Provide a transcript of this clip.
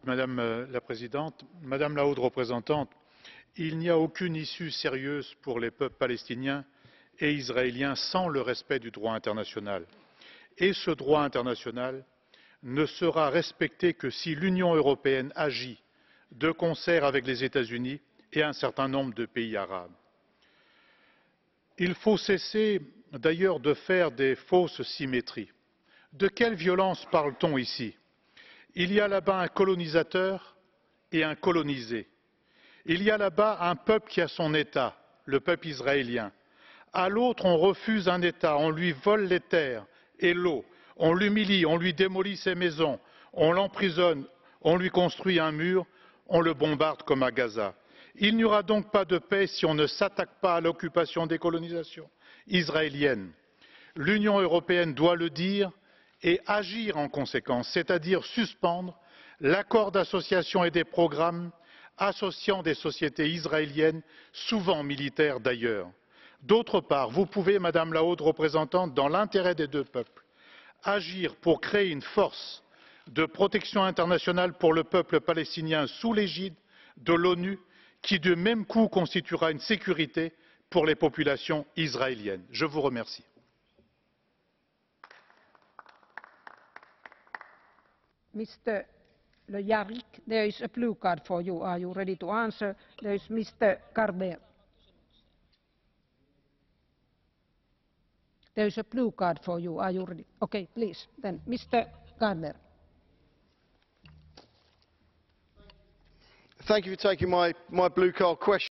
Madame la Présidente, Madame la Haute Représentante, il n'y a aucune issue sérieuse pour les peuples palestiniens et israéliens sans le respect du droit international. Et ce droit international ne sera respecté que si l'Union européenne agit de concert avec les États-Unis et un certain nombre de pays arabes. Il faut cesser d'ailleurs de faire des fausses symétries. De quelle violence parle-t-on ici? Il y a là-bas un colonisateur et un colonisé. Il y a là-bas un peuple qui a son État, le peuple israélien. À l'autre, on refuse un État, on lui vole les terres et l'eau, on l'humilie, on lui démolit ses maisons, on l'emprisonne, on lui construit un mur, on le bombarde comme à Gaza. Il n'y aura donc pas de paix si on ne s'attaque pas à l'occupation des colonisations israéliennes. L'Union européenne doit le dire et agir en conséquence, c'est-à-dire suspendre l'accord d'association et des programmes associant des sociétés israéliennes, souvent militaires d'ailleurs. D'autre part, vous pouvez, Madame la Haute Représentante, dans l'intérêt des deux peuples, agir pour créer une force de protection internationale pour le peuple palestinien sous l'égide de l'ONU, qui du même coup constituera une sécurité pour les populations israéliennes. Je vous remercie. Mr. Lejarrik, there is a blue card for you. Are you ready to answer? There is Mr. Carver. There is a blue card for you. Are you ready? Okay, please. Then, Mr. Carver. Thank you for taking my blue card question.